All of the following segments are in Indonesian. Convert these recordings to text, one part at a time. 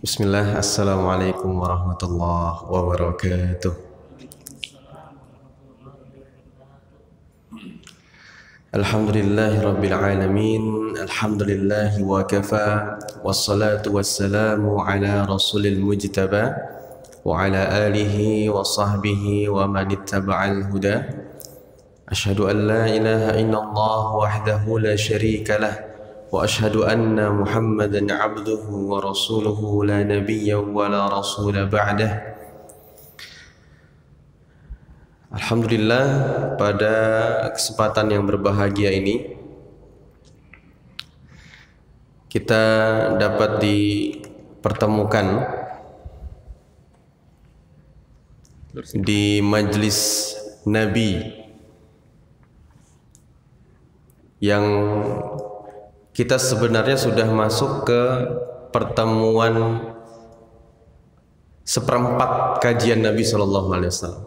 Bismillah, Assalamualaikum warahmatullahi wabarakatuh. Alhamdulillahi rabbil alamin. Alhamdulillahi wa kafa. Wassalatu wassalamu ala rasulil mujtaba wa ala alihi wa sahbihi wa man ittaba'al huda. Ashhadu an la ilaha illallah wahdahu la syarika lah wa ashhadu anna Muhammadan abduhu wa rasuluhu la nabiyya wa la rasula ba'dah. Alhamdulillah, pada kesempatan yang berbahagia ini kita dapat dipertemukan di majlis Nabi yang kita sebenarnya sudah masuk ke pertemuan seperempat kajian Nabi Shallallahu Alaihi Wasallam.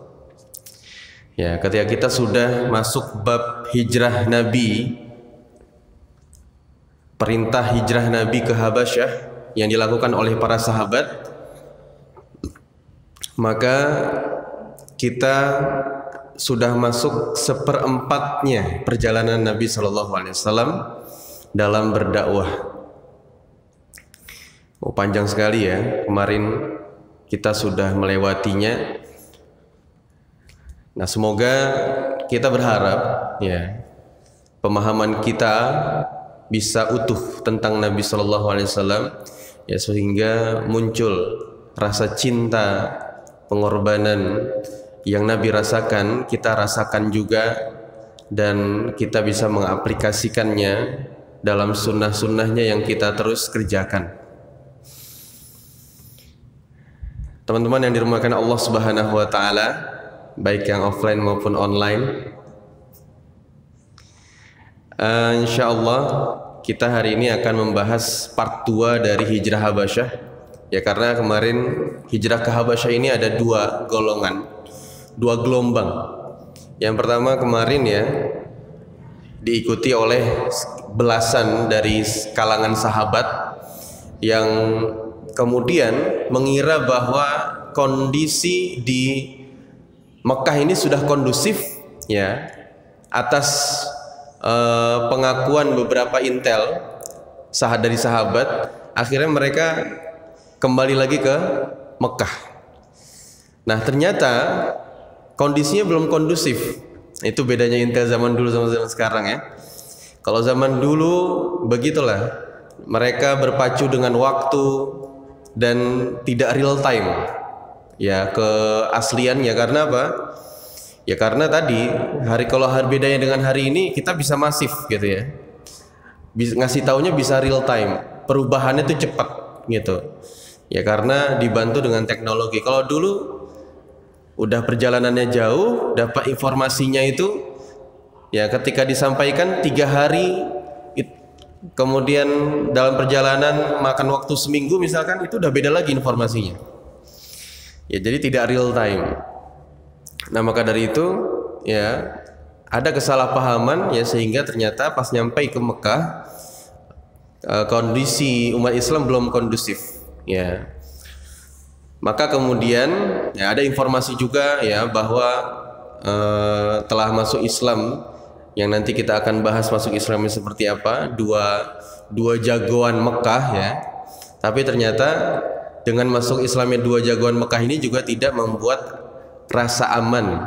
Ya, ketika kita sudah masuk bab hijrah Nabi, perintah hijrah Nabi ke Habasyah yang dilakukan oleh para sahabat, maka kita sudah masuk seperempatnya perjalanan Nabi Shallallahu Alaihi Wasallam dalam berdakwah. Oh, panjang sekali ya. Kemarin kita sudah melewatinya. Nah, semoga kita berharap ya pemahaman kita bisa utuh tentang Nabi Shallallahu Alaihi Wasallam ya, sehingga muncul rasa cinta, pengorbanan yang Nabi rasakan, kita rasakan juga, dan kita bisa mengaplikasikannya dalam sunnah-sunnahnya yang kita terus kerjakan. Teman-teman yang dirahmati Allah Subhanahu wa Ta'ala, baik yang offline maupun online, insyaallah kita hari ini akan membahas part 2 dari hijrah Habasyah ya, karena kemarin hijrah ke Habasyah ini ada dua golongan, dua gelombang. Yang pertama kemarin ya diikuti oleh belasan dari kalangan sahabat yang kemudian mengira bahwa kondisi di Mekah ini sudah kondusif ya, atas pengakuan beberapa intel dari sahabat. Akhirnya mereka kembali lagi ke Mekah. Nah, ternyata kondisinya belum kondusif. Itu bedanya intel zaman dulu sama zaman sekarang ya. Kalau zaman dulu begitulah, mereka berpacu dengan waktu dan tidak real time ya keasliannya. Karena apa? Ya karena tadi kalau hari bedanya dengan hari ini, kita bisa masif gitu ya, ngasih taunya bisa real time, perubahannya tuh cepat gitu ya, karena dibantu dengan teknologi. Kalau dulu udah perjalanannya jauh, dapat informasinya itu ya ketika disampaikan 3 hari, kemudian dalam perjalanan makan waktu seminggu misalkan, itu udah beda lagi informasinya ya, jadi tidak real time. Nah, maka dari itu ya ada kesalahpahaman ya, sehingga ternyata pas nyampe ke Mekah kondisi umat Islam belum kondusif ya. Maka kemudian ya ada informasi juga ya bahwa telah masuk Islam, yang nanti kita akan bahas masuk Islamnya seperti apa, dua jagoan Mekah ya. Tapi ternyata dengan masuk Islamnya dua jagoan Mekah ini juga tidak membuat rasa aman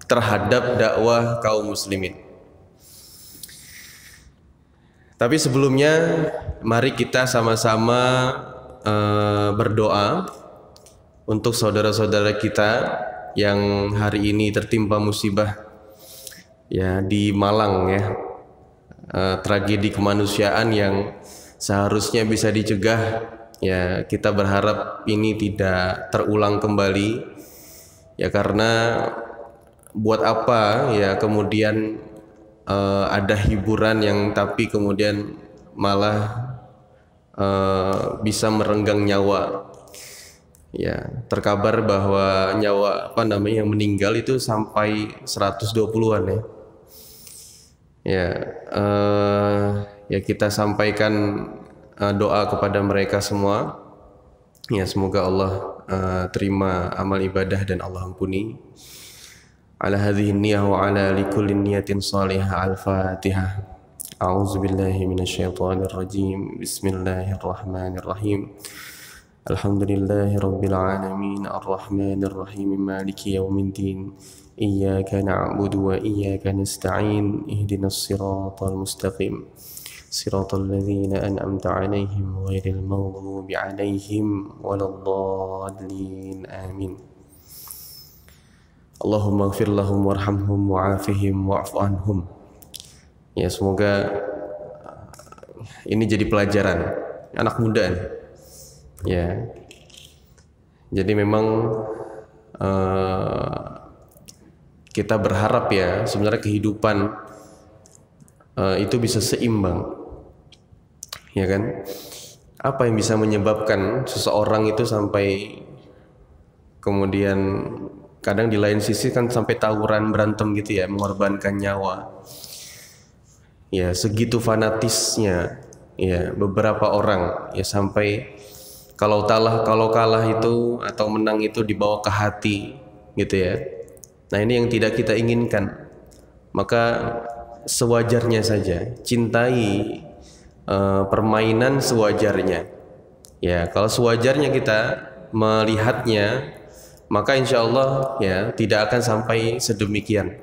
terhadap dakwah kaum muslimin. Tapi sebelumnya mari kita sama-sama berdoa untuk saudara-saudara kita yang hari ini tertimpa musibah ya di Malang ya, tragedi kemanusiaan yang seharusnya bisa dicegah ya. Kita berharap ini tidak terulang kembali ya, karena buat apa ya kemudian ada hiburan yang tapi kemudian malah bisa merenggang nyawa ya. Terkabar bahwa nyawa yang meninggal itu sampai 120-an ya. Ya kita sampaikan doa kepada mereka semua Ya, semoga Allah terima amal ibadah dan Allah ampuni. Ala hadhihi niyyah wa ala likulli niyatin salihah. Al-Fatihah. A'udzu billahi minasyaitonir rajim. Bismillahirrahmanirrahim. Alhamdulillahi rabbil alamin arrahmanir rahim maliki yaumiddin. Iyyaka na'budu wa iyyaka nasta'in. Ihdinas siratal mustaqim. صراط الذين أنعمت عليهم غير المغضوب عليهم ولا الضالين آمين اللهم اغفر لهم وارحمهم وعافهم واعف عنهم. Ya, semoga ini jadi pelajaran anak muda nih. Ya, jadi memang kita berharap ya sebenarnya kehidupan itu bisa seimbang. Ya kan? Apa yang bisa menyebabkan seseorang itu sampai kemudian kadang di lain sisi kan sampai tawuran, berantem gitu ya, mengorbankan nyawa. Ya, segitu fanatisnya ya beberapa orang ya, sampai kalau kalah itu atau menang itu dibawa ke hati gitu ya. Nah, ini yang tidak kita inginkan. Maka sewajarnya saja, cintai permainan sewajarnya. Ya, kalau sewajarnya kita melihatnya, maka insya Allah ya tidak akan sampai sedemikian.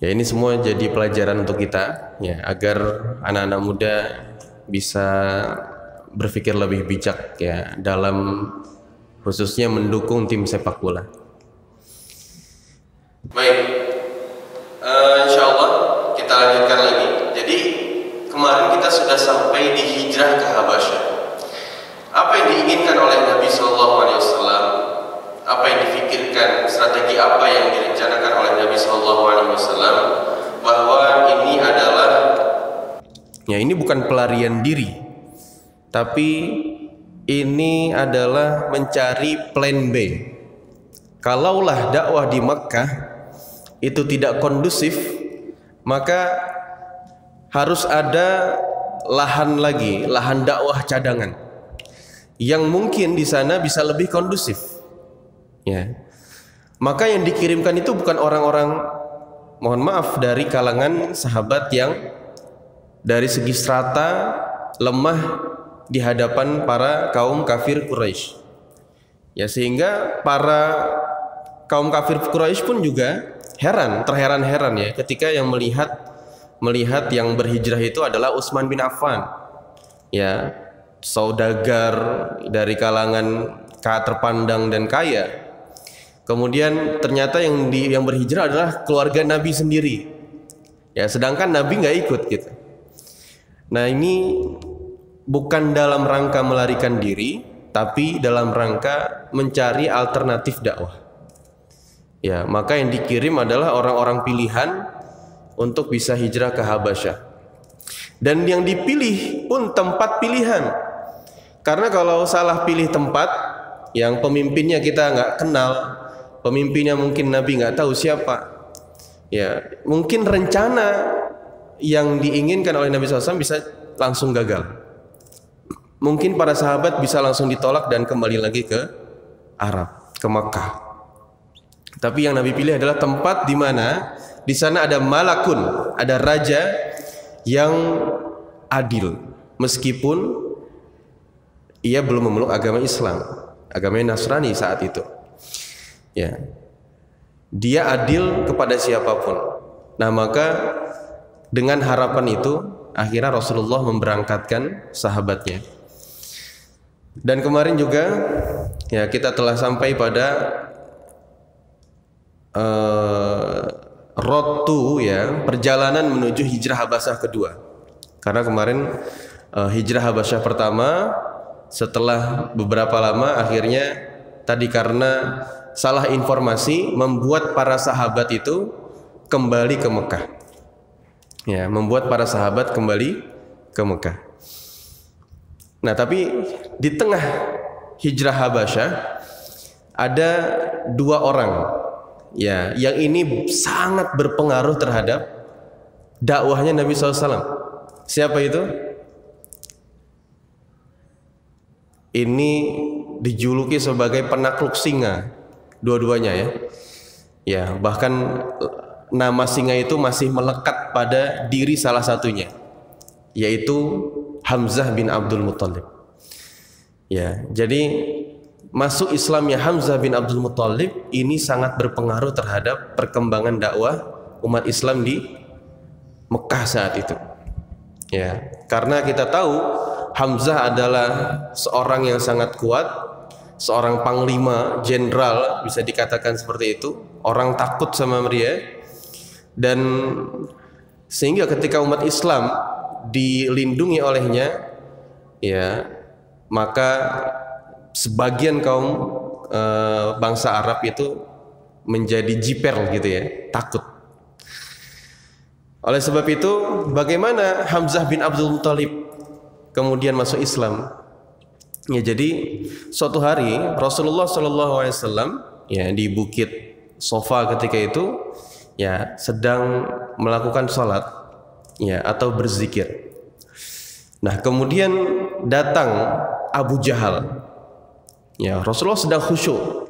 Ya, ini semua jadi pelajaran untuk kita ya, agar anak-anak muda bisa berpikir lebih bijak ya dalam khususnya mendukung tim sepak bola. Baik, insya Allah kita lanjutkan lagi. Jadi kemarin kita sudah sampai di hijrah ke Habasyah. Apa yang diinginkan oleh Nabi SAW? Apa yang difikirkan? Strategi apa yang direncanakan oleh Nabi SAW? Bahwa ini adalah, ya ini bukan pelarian diri, tapi ini adalah mencari plan B. Kalaulah dakwah di Mekkah itu tidak kondusif, maka harus ada lahan lagi, lahan dakwah cadangan yang mungkin di sana bisa lebih kondusif. Ya. Maka yang dikirimkan itu bukan orang-orang, mohon maaf, dari kalangan sahabat yang dari segi strata lemah di hadapan para kaum kafir Quraisy. Ya, sehingga para kaum kafir Quraisy pun juga terheran-heran ya ketika yang melihat yang berhijrah itu adalah Utsman bin Affan, ya, saudagar dari kalangan terpandang dan kaya. Kemudian ternyata yang berhijrah adalah keluarga Nabi sendiri, ya, sedangkan Nabi nggak ikut gitu. Nah, ini bukan dalam rangka melarikan diri, tapi dalam rangka mencari alternatif dakwah. Ya, maka yang dikirim adalah orang-orang pilihan untuk bisa hijrah ke Habasyah. Dan yang dipilih pun tempat pilihan. Karena kalau salah pilih tempat, yang pemimpinnya kita nggak kenal, pemimpinnya mungkin Nabi nggak tahu siapa, ya mungkin rencana yang diinginkan oleh Nabi SAW bisa langsung gagal. Mungkin para sahabat bisa langsung ditolak dan kembali lagi ke Arab, ke Makkah. Tapi yang Nabi pilih adalah tempat di mana di sana ada malakun, ada raja yang adil, meskipun ia belum memeluk agama Islam, agama Nasrani saat itu. Ya, dia adil kepada siapapun. Nah, maka dengan harapan itu akhirnya Rasulullah memberangkatkan sahabatnya. Dan kemarin juga ya kita telah sampai pada road to, ya, perjalanan menuju hijrah Habasyah kedua. Karena kemarin hijrah Habasyah pertama, setelah beberapa lama akhirnya tadi karena salah informasi membuat para sahabat itu kembali ke Mekah. Ya, membuat para sahabat kembali ke Mekah. Nah, tapi di tengah hijrah Habasyah ada dua orang, ya, yang ini sangat berpengaruh terhadap dakwahnya Nabi SAW. Siapa itu? ini dijuluki sebagai penakluk singa, dua-duanya ya. Ya, bahkan nama singa itu masih melekat pada diri salah satunya, yaitu Hamzah bin Abdul Muthalib. Ya, jadi masuk Islamnya Hamzah bin Abdul Muthalib ini sangat berpengaruh terhadap perkembangan dakwah umat Islam di Mekah saat itu. Ya, karena kita tahu Hamzah adalah seorang yang sangat kuat, seorang panglima, jenderal, bisa dikatakan seperti itu. Orang takut sama dia, dan sehingga ketika umat Islam dilindungi olehnya, ya, maka sebagian kaum bangsa Arab itu menjadi jiper gitu ya, takut. Oleh sebab itu, bagaimana Hamzah bin Abdul Muthalib kemudian masuk Islam? Ya, jadi suatu hari Rasulullah SAW ya di Bukit Sofa ketika itu ya sedang melakukan sholat ya atau berzikir. Nah, kemudian datang Abu Jahal. Ya, Rasulullah sedang khusyuk.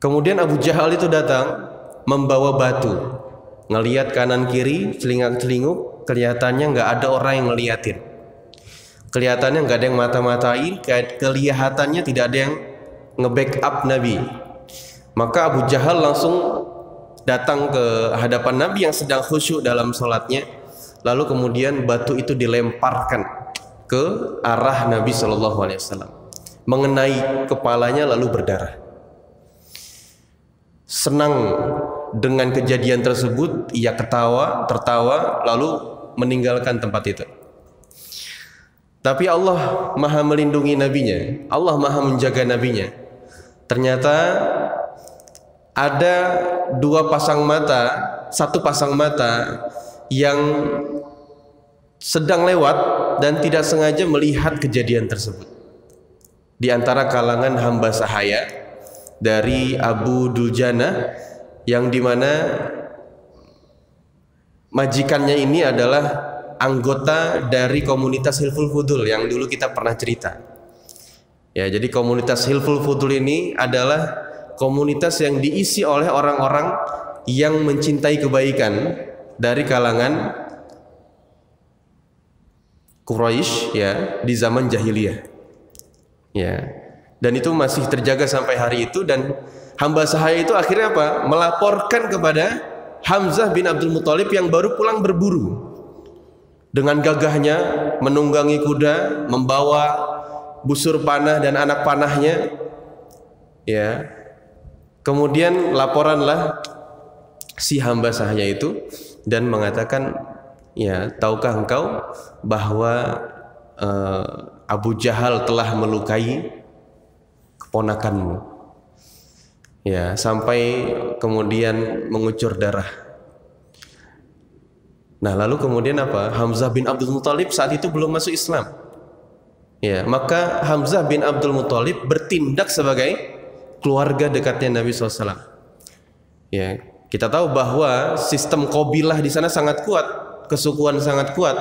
Kemudian Abu Jahal itu datang membawa batu. Ngelihat kanan kiri, celingak-celinguk, kelihatannya nggak ada orang yang ngeliatin. Kelihatannya nggak ada yang mata-matain, kelihatannya tidak ada yang nge-backup Nabi. Maka Abu Jahal langsung datang ke hadapan Nabi yang sedang khusyuk dalam sholatnya. Lalu kemudian batu itu dilemparkan ke arah Nabi SAW, mengenai kepalanya lalu berdarah. Senang dengan kejadian tersebut, ia tertawa lalu meninggalkan tempat itu. Tapi Allah Maha melindungi nabinya, Allah Maha menjaga nabinya. Ternyata ada satu pasang mata yang sedang lewat dan tidak sengaja melihat kejadian tersebut. Di antara kalangan hamba sahaya dari Abu Dujana, yang dimana majikannya ini adalah anggota dari komunitas Hilful Fudul yang dulu kita pernah cerita. Ya, jadi komunitas Hilful Fudul ini adalah komunitas yang diisi oleh orang-orang yang mencintai kebaikan dari kalangan Quraisy ya di zaman jahiliyah. Ya. Dan itu masih terjaga sampai hari itu, dan hamba sahaya itu akhirnya apa? Melaporkan kepada Hamzah bin Abdul Muthalib yang baru pulang berburu. Dengan gagahnya menunggangi kuda, membawa busur panah dan anak panahnya. Ya. Kemudian laporanlah si hamba sahaya itu dan mengatakan, ya, tahukah engkau bahwa Abu Jahal telah melukai keponakanmu, ya, sampai kemudian mengucur darah. Nah, lalu kemudian apa? Hamzah bin Abdul Muthalib saat itu belum masuk Islam. Ya, maka Hamzah bin Abdul Muthalib bertindak sebagai keluarga dekatnya Nabi SAW. Ya, kita tahu bahwa sistem qabilah di sana sangat kuat, kesukuan sangat kuat.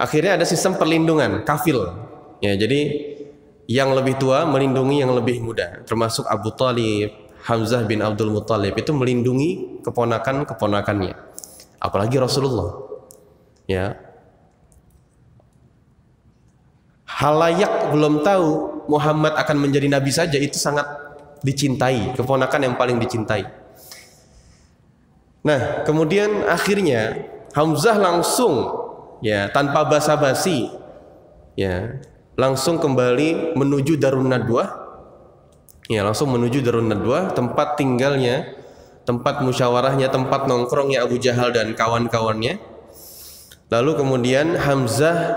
Akhirnya ada sistem perlindungan, kafil. Ya, jadi yang lebih tua melindungi yang lebih muda, termasuk Abu Thalib, Hamzah bin Abdul Muthalib itu melindungi keponakan-keponakannya. Apalagi Rasulullah. Ya. Halayak belum tahu Muhammad akan menjadi nabi saja itu sangat dicintai, keponakan yang paling dicintai. Nah, kemudian akhirnya Hamzah langsung, ya, tanpa basa-basi, ya, langsung kembali menuju Darun Nadwah. Ya, langsung menuju Darun Nadwah, tempat tinggalnya, tempat musyawarahnya, tempat nongkrongnya Abu Jahal dan kawan-kawannya. Lalu kemudian Hamzah,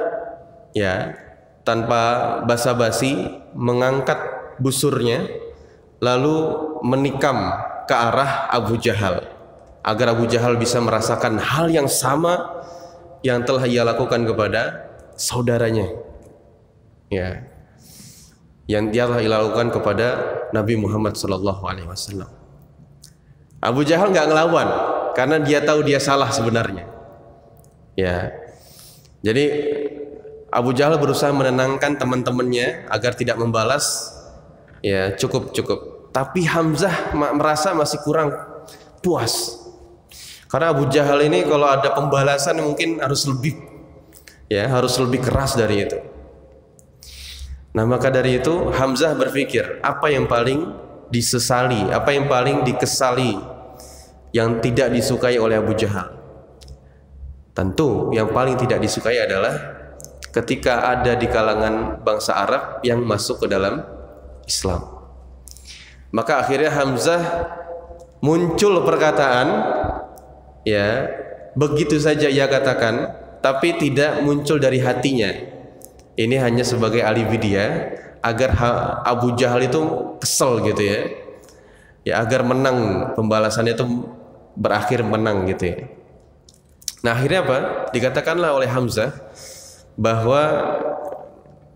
ya, tanpa basa-basi mengangkat busurnya lalu menikam ke arah Abu Jahal agar Abu Jahal bisa merasakan hal yang sama yang telah ia lakukan kepada saudaranya, ya, yang dia telah lakukan kepada Nabi Muhammad SAW. Abu Jahal nggak ngelawan karena dia tahu dia salah sebenarnya. Ya, jadi Abu Jahal berusaha menenangkan teman-temannya agar tidak membalas. Ya, cukup. Tapi Hamzah merasa masih kurang puas. Karena Abu Jahal ini kalau ada pembalasan mungkin harus lebih keras dari itu. Nah, maka dari itu Hamzah berpikir, apa yang paling disesali, apa yang paling dikesali, yang tidak disukai oleh Abu Jahal? Tentu yang paling tidak disukai adalah ketika ada di kalangan bangsa Arab yang masuk ke dalam Islam. Maka akhirnya Hamzah muncul perkataan, ya, begitu saja ia katakan, tapi tidak muncul dari hatinya. Ini hanya sebagai alibi dia agar Abu Jahal itu kesel gitu ya. Ya, agar menang, pembalasannya itu berakhir menang gitu ya. Nah, akhirnya apa? Dikatakanlah oleh Hamzah bahwa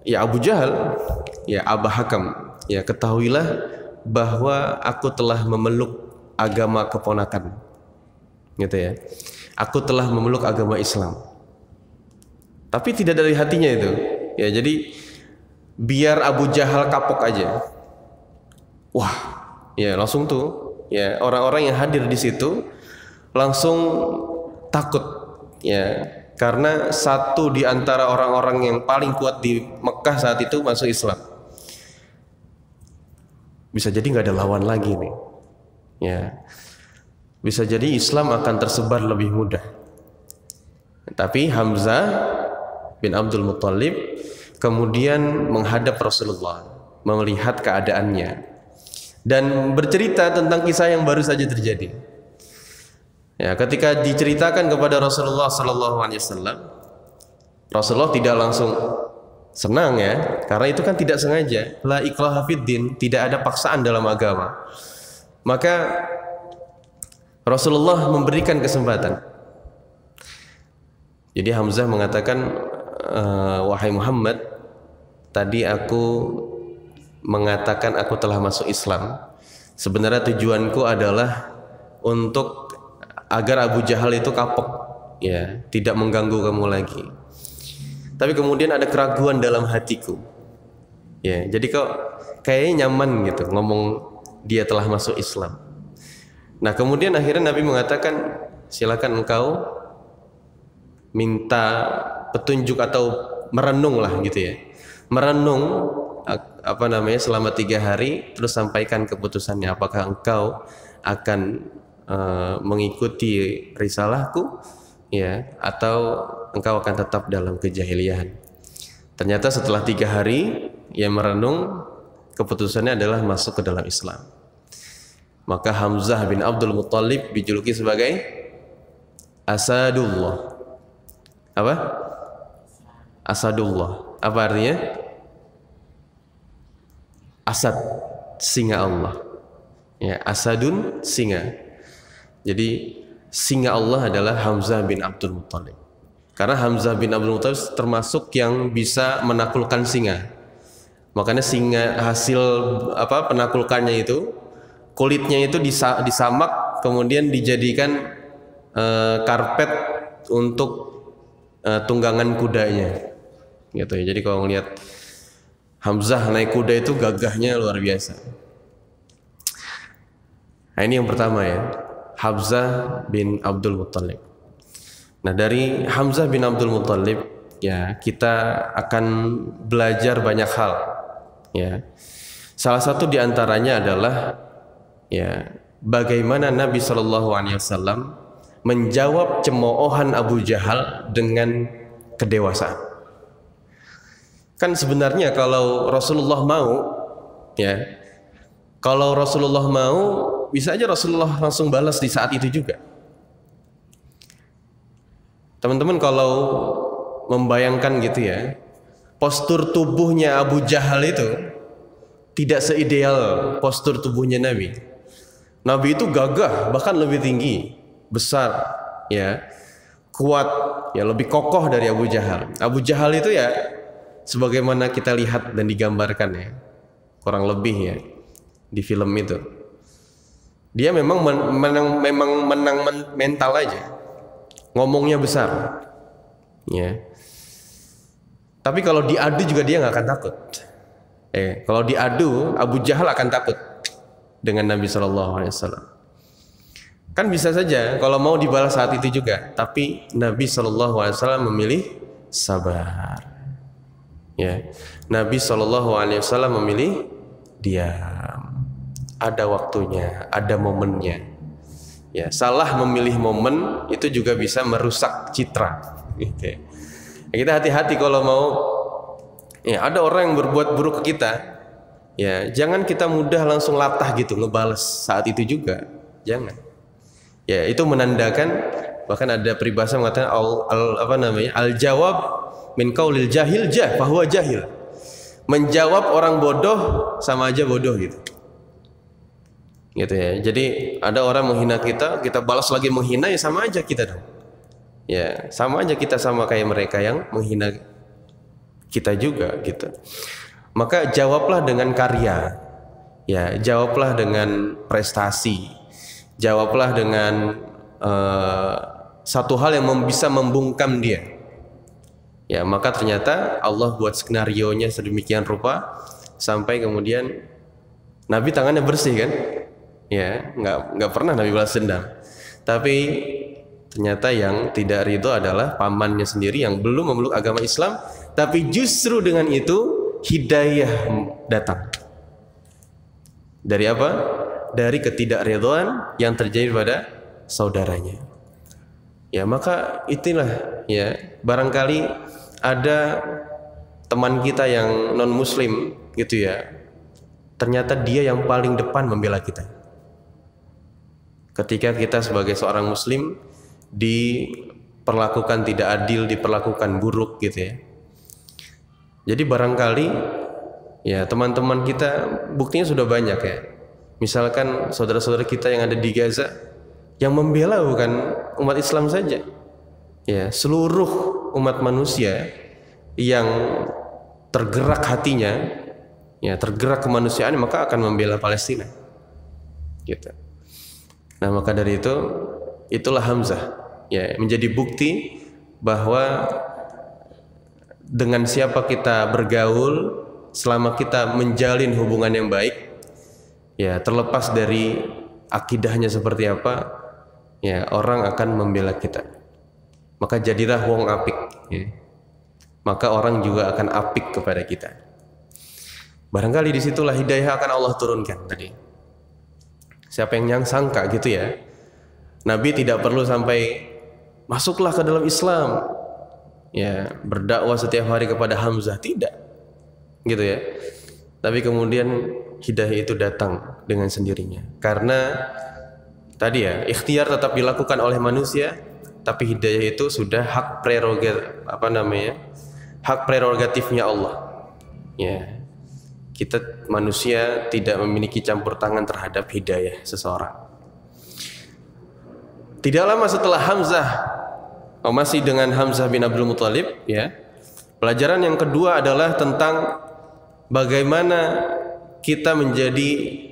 ya Abu Jahal, ya Aba Hakam, ya ketahuilah bahwa aku telah memeluk agama keponakan, gitu ya. Aku telah memeluk agama Islam. Tapi tidak dari hatinya itu. Ya, jadi biar Abu Jahal kapok aja. Wah, ya langsung tuh, ya orang-orang yang hadir di situ langsung takut, ya, karena satu di antara orang-orang yang paling kuat di Mekah saat itu masuk Islam. Bisa jadi nggak ada lawan lagi nih, ya. Bisa jadi Islam akan tersebar lebih mudah. Tapi Hamzah bin Abdul Muttalib kemudian menghadap Rasulullah, melihat keadaannya dan bercerita tentang kisah yang baru saja terjadi. Ya, ketika diceritakan kepada Rasulullah SAW, Rasulullah tidak langsung senang, ya, karena itu kan tidak sengaja. La ikraha fiddin, tidak ada paksaan dalam agama. Maka Rasulullah memberikan kesempatan. Jadi Hamzah mengatakan, wahai Muhammad, tadi aku mengatakan aku telah masuk Islam. Sebenarnya tujuanku adalah untuk agar Abu Jahal itu kapok, ya, tidak mengganggu kamu lagi. Tapi kemudian ada keraguan dalam hatiku, ya. Jadi kok kayaknya nyaman gitu ngomong dia telah masuk Islam. Nah, kemudian akhirnya Nabi mengatakan, silakan engkau minta petunjuk atau merenung lah gitu ya. Merenung selama 3 hari, terus sampaikan keputusannya, apakah engkau akan mengikuti risalahku, ya, atau engkau akan tetap dalam kejahiliahan. Ternyata setelah 3 hari ia merenung, keputusannya adalah masuk ke dalam Islam. Maka Hamzah bin Abdul Muttalib dijuluki sebagai Asadullah. Apa? Asadullah. Apa artinya? Asad, singa Allah. Ya, Asadun, singa. Jadi singa Allah adalah Hamzah bin Abdul Muttalib. Karena Hamzah bin Abdul Muttalib termasuk yang bisa menaklukkan singa. Makanya singa hasil penaklukannya itu, kulitnya itu disamak, kemudian dijadikan karpet untuk tunggangan kudanya, gitu ya. Jadi kalau ngelihat Hamzah naik kuda itu gagahnya luar biasa. Nah, ini yang pertama, ya, Hamzah bin Abdul Muttalib. Nah, dari Hamzah bin Abdul Muttalib, ya, kita akan belajar banyak hal, ya. Salah satu diantaranya adalah, ya, bagaimana Nabi SAW menjawab cemoohan Abu Jahal dengan kedewasaan. Kan sebenarnya kalau Rasulullah mau, ya, kalau Rasulullah mau, bisa aja Rasulullah langsung balas di saat itu juga. Teman-teman kalau membayangkan gitu, ya, postur tubuhnya Abu Jahal itu tidak seideal postur tubuhnya Nabi. Nabi itu gagah, bahkan lebih tinggi, besar, ya, kuat, ya, lebih kokoh dari Abu Jahal. Abu Jahal itu, ya, sebagaimana kita lihat dan digambarkan, ya, kurang lebih, ya, di film itu. Dia memang menang mental aja, ngomongnya besar, ya. Tapi kalau diadu juga dia nggak akan takut. Kalau diadu, Abu Jahal akan takut dengan Nabi SAW. Kan bisa saja kalau mau dibalas saat itu juga, tapi Nabi SAW memilih sabar. Ya, Nabi SAW memilih diam. Ada waktunya, ada momennya. Ya, salah memilih momen itu juga bisa merusak citra. Gitu. Kita hati-hati kalau mau. Ya, ada orang yang berbuat buruk ke kita. Ya, jangan kita mudah langsung latah gitu ngebales saat itu juga. Jangan. Ya, itu menandakan, bahkan ada peribahasa mengatakan al-jawab min qaulil jahil fahuwa jahil. Menjawab orang bodoh sama aja bodoh gitu. Gitu ya. Jadi ada orang menghina kita, kita balas lagi menghina, ya sama aja kita dong. Ya, sama aja kita sama kayak mereka yang menghina kita juga gitu. Maka jawablah dengan karya. Ya, jawablah dengan prestasi. Jawablah dengan satu hal yang bisa membungkam dia. Ya, maka ternyata Allah buat skenarionya sedemikian rupa sampai kemudian Nabi tangannya bersih kan? Ya, nggak pernah Nabi balas dendam. Tapi ternyata yang tidak ridho adalah pamannya sendiri yang belum memeluk agama Islam. Tapi justru dengan itu hidayah datang. Dari apa? Dari ketidakridhoan yang terjadi pada saudaranya. Ya, maka itulah ya, barangkali ada teman kita yang non muslim gitu ya, ternyata dia yang paling depan membela kita ketika kita sebagai seorang muslim diperlakukan tidak adil, diperlakukan buruk gitu ya. Jadi barangkali ya teman-teman kita buktinya sudah banyak ya. Misalkan saudara-saudara kita yang ada di Gaza yang membela bukan umat Islam saja, ya seluruh umat manusia yang tergerak hatinya, ya tergerak kemanusiaan, maka akan membela Palestina. Gitu. Nah maka dari itu, itulah Hamzah, ya menjadi bukti bahwa dengan siapa kita bergaul, selama kita menjalin hubungan yang baik, ya terlepas dari akidahnya seperti apa, ya orang akan membela kita. Maka jadilah wong apik, ya. Maka orang juga akan apik kepada kita. Barangkali disitulah hidayah akan Allah turunkan tadi. Siapa yang sangka gitu ya, Nabi tidak perlu sampai masuklah ke dalam Islam, ya berdakwah setiap hari kepada Hamzah, tidak, gitu ya. Tapi kemudian hidayah itu datang dengan sendirinya, karena tadi ya ikhtiar tetap dilakukan oleh manusia, tapi hidayah itu sudah hak prerogatifnya Allah. Ya, kita manusia tidak memiliki campur tangan terhadap hidayah seseorang. Tidak lama setelah Hamzah, masih dengan Hamzah bin Abdul Muthalib, ya. Pelajaran yang kedua adalah tentang bagaimana kita menjadi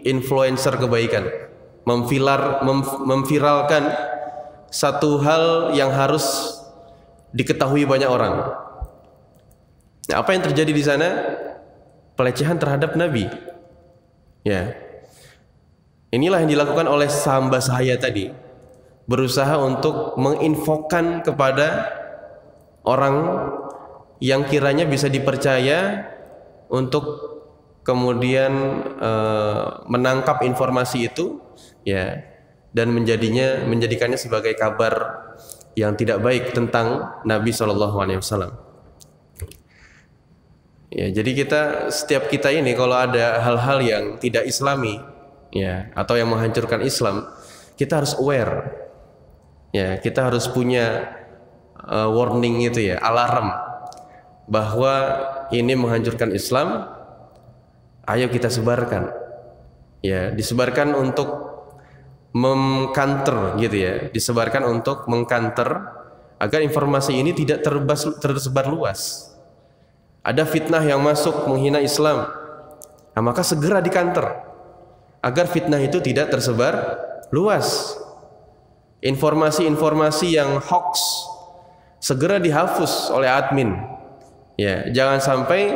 influencer kebaikan, memviralkan satu hal yang harus diketahui banyak orang. Nah, apa yang terjadi di sana? Pelecehan terhadap Nabi. Ya. Inilah yang dilakukan oleh hamba sahaya tadi. Berusaha untuk menginfokan kepada orang yang kiranya bisa dipercaya untuk kemudian menangkap informasi itu, ya, dan menjadikannya sebagai kabar yang tidak baik tentang Nabi SAW. Ya, jadi setiap kita ini kalau ada hal-hal yang tidak Islami, ya, atau yang menghancurkan Islam, kita harus aware. Ya, kita harus punya warning itu ya, alarm bahwa ini menghancurkan Islam. Ayo kita sebarkan. Ya, disebarkan untuk mengkanter gitu ya, disebarkan untuk mengkanter agar informasi ini tidak tersebar luas. Ada fitnah yang masuk menghina Islam, nah, maka segera dikanter agar fitnah itu tidak tersebar luas. Informasi-informasi yang hoax segera dihapus oleh admin, Ya, jangan sampai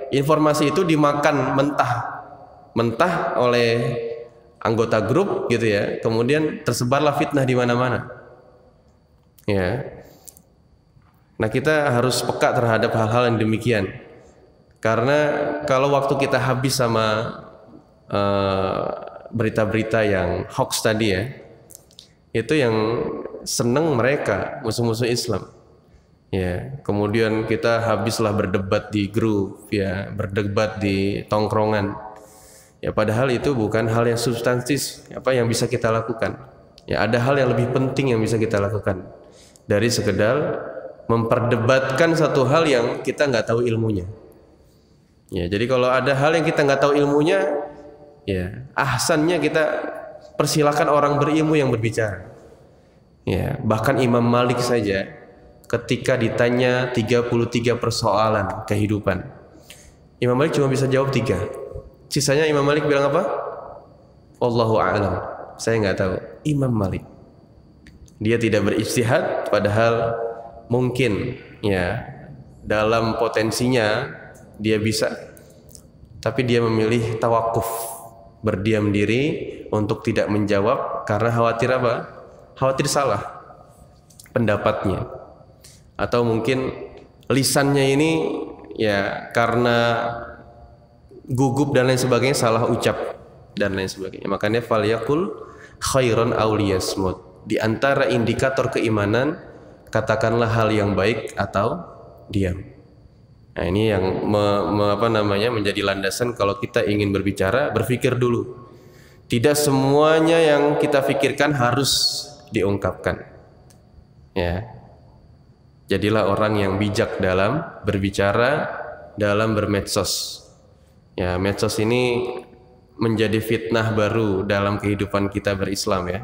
informasi itu dimakan mentah oleh anggota grup gitu ya. Kemudian tersebarlah fitnah di mana-mana. Ya. Nah, kita harus peka terhadap hal-hal yang demikian. Karena kalau waktu kita habis sama berita-berita yang hoax tadi ya, itu yang seneng mereka, musuh-musuh Islam. Ya, kemudian kita habislah berdebat di grup, ya, berdebat di tongkrongan. Ya, padahal itu bukan hal yang substantif apa yang bisa kita lakukan. Ya, ada hal yang lebih penting yang bisa kita lakukan dari sekedar memperdebatkan satu hal yang kita nggak tahu ilmunya. Ya, jadi kalau ada hal yang kita nggak tahu ilmunya, ya, ahsannya kita persilakan orang berilmu yang berbicara. Ya, bahkan Imam Malik saja ketika ditanya 33 persoalan kehidupan, Imam Malik cuma bisa jawab 3. Sisanya Imam Malik bilang apa? Allahu a'lam. Saya nggak tahu. Imam Malik. Dia tidak berijtihad, padahal mungkin ya dalam potensinya dia bisa, tapi dia memilih tawakuf, berdiam diri untuk tidak menjawab karena khawatir apa? Khawatir salah pendapatnya, atau mungkin lisannya ini ya karena gugup dan lain sebagainya, salah ucap dan lain sebagainya. Makanya falyaqul khairan aw liyasmut. Di antara indikator keimanan, katakanlah hal yang baik atau diam. Nah, ini yang menjadi landasan kalau kita ingin berbicara, berpikir dulu. Tidak semuanya yang kita pikirkan harus diungkapkan. Ya. Jadilah orang yang bijak dalam berbicara, dalam bermedsos. Ya, medsos ini menjadi fitnah baru dalam kehidupan kita berislam ya.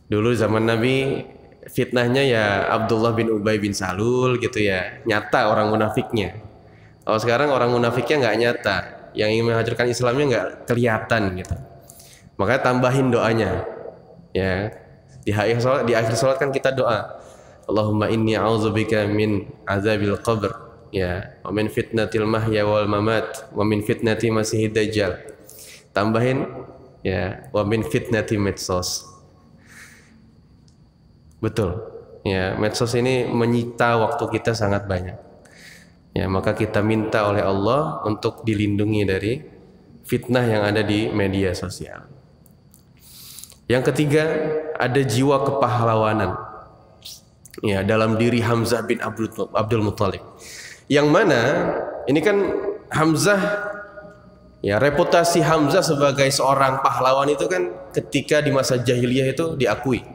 Dulu zaman Nabi fitnahnya ya Abdullah bin Ubay bin Salul gitu ya, nyata orang munafiknya. Kalau sekarang orang munafiknya nggak nyata, yang ingin menghancurkan Islamnya nggak kelihatan gitu. Makanya tambahin doanya, ya di akhir sholat kan kita doa, Allahumma inni a'udzubika min azabil qabr, ya, wa min fitnatil mahya wal mamat, wa min fitnati masihid dajjal. Tambahin ya, wa min fitnati medsos. Betul, ya, medsos ini menyita waktu kita sangat banyak. Ya, maka kita minta oleh Allah untuk dilindungi dari fitnah yang ada di media sosial. Yang ketiga, ada jiwa kepahlawanan. Ya, dalam diri Hamzah bin Abdul Muthalib. Yang mana ini kan Hamzah, ya, reputasi Hamzah sebagai seorang pahlawan itu kan ketika di masa jahiliyah itu diakui.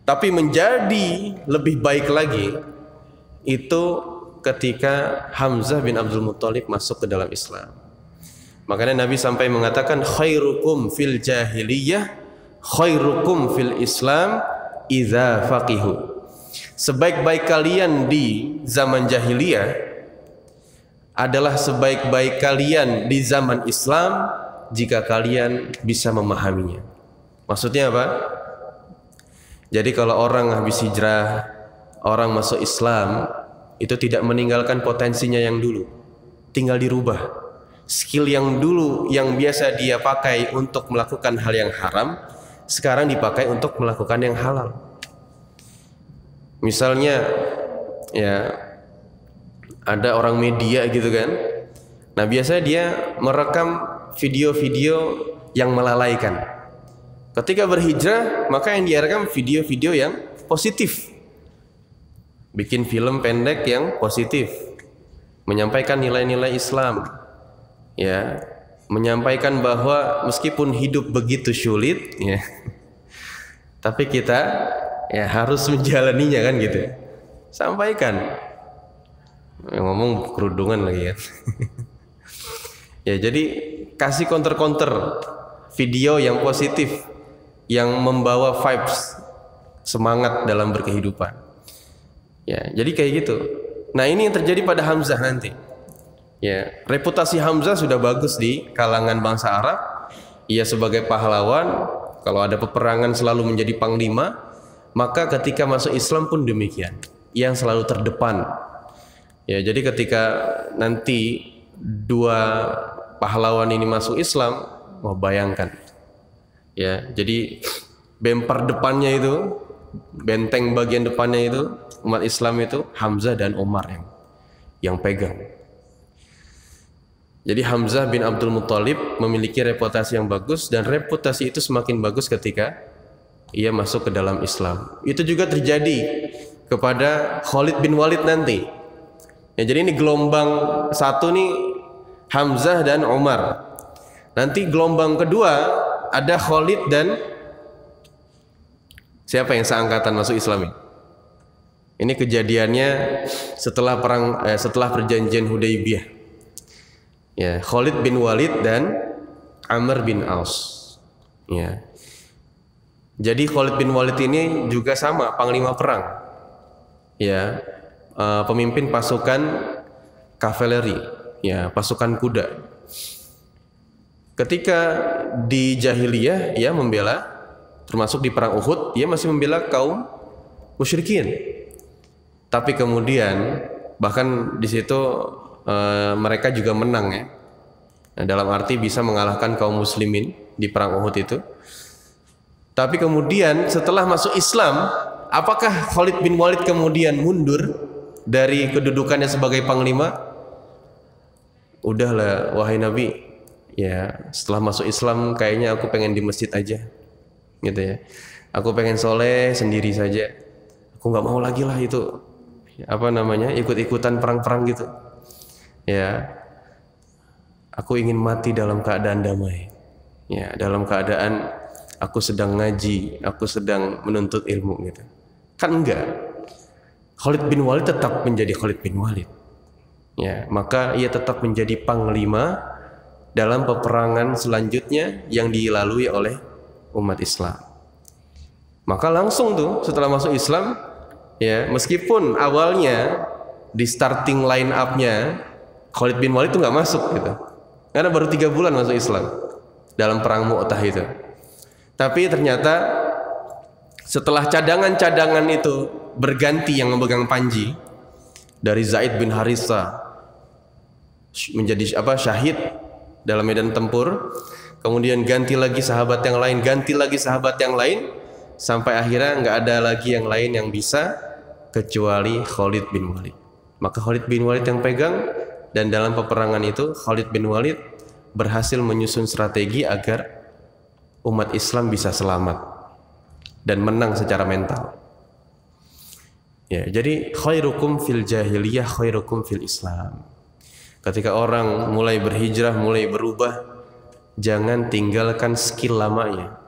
Tapi menjadi lebih baik lagi itu ketika Hamzah bin Abdul Muthalib masuk ke dalam Islam. Makanya Nabi sampai mengatakan khairukum fil jahiliyah khairukum fil Islam idza faqihu. Sebaik-baik kalian di zaman jahiliyah adalah sebaik-baik kalian di zaman Islam jika kalian bisa memahaminya. Maksudnya apa? Jadi kalau orang habis hijrah, orang masuk Islam, itu tidak meninggalkan potensinya yang dulu, tinggal dirubah. Skill yang dulu yang biasa dia pakai untuk melakukan hal yang haram, sekarang dipakai untuk melakukan yang halal. Misalnya ya ada orang media gitu kan. Nah, biasanya dia merekam video-video yang melalaikan. Ketika berhijrah, maka yang dia rekam video-video yang positif. Bikin film pendek yang positif, menyampaikan nilai-nilai Islam. Ya, menyampaikan bahwa meskipun hidup begitu sulit, ya, tapi kita ya harus menjalaninya kan gitu. Sampaikan. Ngomong kerudungan lagi ya. Ya, jadi kasih counter-counter video yang positif, yang membawa vibes semangat dalam berkehidupan. Ya, jadi kayak gitu. Nah, ini yang terjadi pada Hamzah nanti. Ya, reputasi Hamzah sudah bagus di kalangan bangsa Arab. Ia sebagai pahlawan, kalau ada peperangan selalu menjadi panglima. Maka ketika masuk Islam pun demikian, yang selalu terdepan Ya, jadi ketika nanti dua pahlawan ini masuk Islam, mau bayangkan. Ya, jadi bemper depannya itu, benteng bagian depannya itu umat Islam itu Hamzah dan Umar yang pegang. Jadi Hamzah bin Abdul Muthalib memiliki reputasi yang bagus, dan reputasi itu semakin bagus ketika ia masuk ke dalam Islam. Itu juga terjadi kepada Khalid bin Walid nanti. Ya, jadi ini gelombang satu nih Hamzah dan Umar. Nanti gelombang kedua ada Khalid dan siapa yang seangkatan masuk Islam ini? Ini kejadiannya setelah perjanjian Hudaybiyah. Ya, Khalid bin Walid dan Amr bin Aus. Ya. Jadi Khalid bin Walid ini juga sama panglima perang. Ya, pemimpin pasukan kavaleri, ya, pasukan kuda. Ketika di jahiliyah ia membela, termasuk di perang Uhud, ia masih membela kaum musyrikin. Tapi kemudian bahkan di situ mereka juga menang, ya. Nah, dalam arti bisa mengalahkan kaum muslimin di perang Uhud itu. Tapi kemudian setelah masuk Islam, apakah Khalid bin Walid kemudian mundur dari kedudukannya sebagai panglima? Udahlah wahai Nabi, ya setelah masuk Islam kayaknya aku pengen di masjid aja, gitu ya. Aku pengen soleh sendiri saja. Aku nggak mau lagi lah itu ikut-ikutan perang-perang gitu. Ya, aku ingin mati dalam keadaan damai. Ya, dalam keadaan aku sedang ngaji, aku sedang menuntut ilmu gitu. Kan enggak. Khalid bin Walid tetap menjadi Khalid bin Walid. Ya, maka ia tetap menjadi panglima dalam peperangan selanjutnya yang dilalui oleh umat Islam. Maka langsung tuh setelah masuk Islam, ya, meskipun awalnya di starting line up-nya Khalid bin Walid itu nggak masuk gitu, karena baru 3 bulan masuk Islam dalam perang Mu'tah itu. Tapi ternyata setelah cadangan-cadangan itu berganti yang memegang panji, dari Zaid bin Harithah menjadi syahid dalam medan tempur, kemudian ganti lagi sahabat yang lain, ganti lagi sahabat yang lain, sampai akhirnya nggak ada lagi yang lain yang bisa kecuali Khalid bin Walid. Maka Khalid bin Walid yang pegang, dan dalam peperangan itu Khalid bin Walid berhasil menyusun strategi agar umat Islam bisa selamat dan menang secara mental. Ya, jadi khairukum fil jahiliyah khairukum fil Islam. Ketika orang mulai berhijrah, mulai berubah, jangan tinggalkan skill lamanya.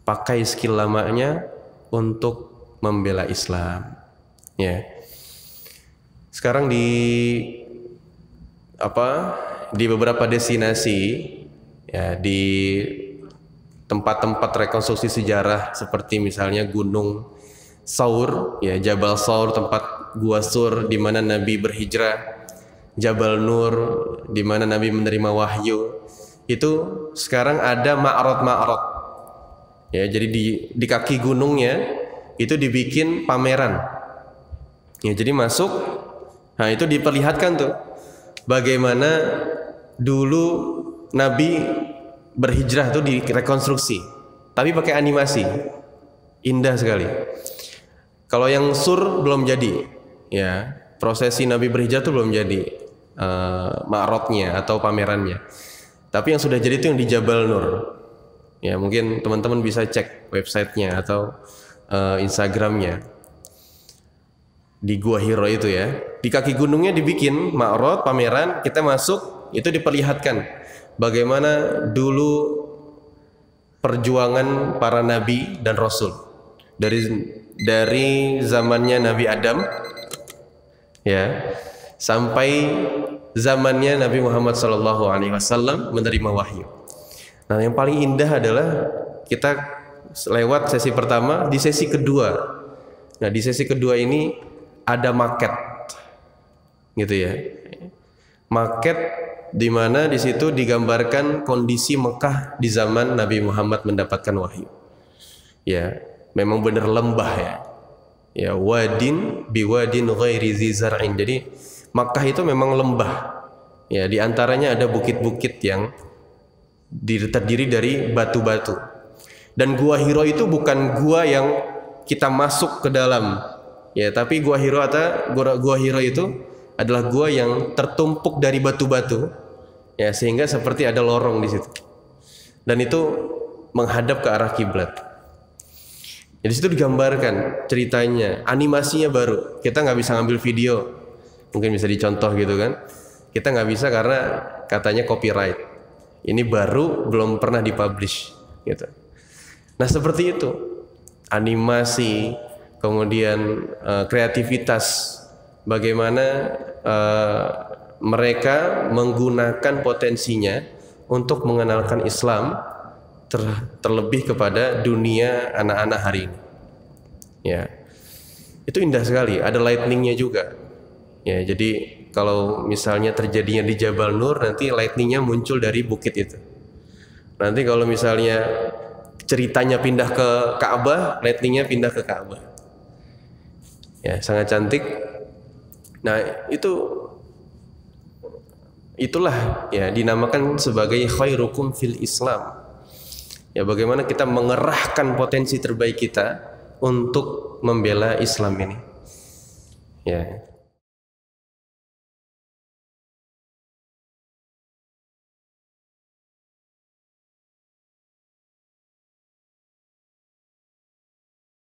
Pakai skill lamanya untuk membela Islam. Ya. Sekarang di beberapa destinasi, ya, di tempat-tempat rekonstruksi sejarah seperti misalnya Gunung Saur, ya, Jabal Saur, tempat Gua Sur di mana Nabi berhijrah, Jabal Nur di mana Nabi menerima wahyu. Itu sekarang ada ma'rad. Ya, jadi di kaki gunungnya itu dibikin pameran. Ya, jadi masuk, nah itu diperlihatkan tuh bagaimana dulu Nabi berhijrah itu direkonstruksi, tapi pakai animasi, indah sekali. Kalau yang Sur belum jadi, ya, prosesi Nabi berhijrah itu belum jadi ma'radnya atau pamerannya. Tapi yang sudah jadi itu yang di Jabal Nur. Ya, mungkin teman-teman bisa cek websitenya atau Instagramnya. Di Gua Hiro itu, ya, di kaki gunungnya dibikin ma'rad, pameran. Kita masuk, itu diperlihatkan bagaimana dulu perjuangan para nabi dan rasul dari zamannya Nabi Adam, ya, sampai zamannya Nabi Muhammad SAW menerima wahyu. Nah, yang paling indah adalah kita lewat sesi pertama, di sesi kedua. Nah, di sesi kedua ini ada maket, gitu ya. Maket di mana di situ digambarkan kondisi Mekah di zaman Nabi Muhammad mendapatkan wahyu. Ya, memang benar lembah, ya. Ya, wadin biwadin ghairi zi zar'in. Jadi Makkah itu memang lembah. Ya, di antaranya ada bukit-bukit yang terdiri dari batu-batu. Dan Gua Hiro itu bukan gua yang kita masuk ke dalam. Ya, tapi Gua Hiro itu adalah gua yang tertumpuk dari batu-batu. Ya, sehingga seperti ada lorong di situ. Dan itu menghadap ke arah kiblat. Jadi situ digambarkan ceritanya, animasinya baru. Kita nggak bisa ngambil video, mungkin bisa dicontoh gitu kan. Kita nggak bisa karena katanya copyright. Ini baru, belum pernah dipublish gitu. Nah seperti itu, animasi, kemudian kreativitas, bagaimana mereka menggunakan potensinya untuk mengenalkan Islam terlebih kepada dunia anak-anak hari ini. Ya, itu indah sekali. Ada lightningnya juga. Ya, jadi kalau misalnya terjadinya di Jabal Nur, nanti lightningnya muncul dari bukit itu. Nanti kalau misalnya ceritanya pindah ke Ka'bah, lightningnya pindah ke Ka'bah. Ya, sangat cantik. Nah, itulah ya dinamakan sebagai khairukum fil Islam. Ya, bagaimana kita mengerahkan potensi terbaik kita untuk membela Islam ini. Ya,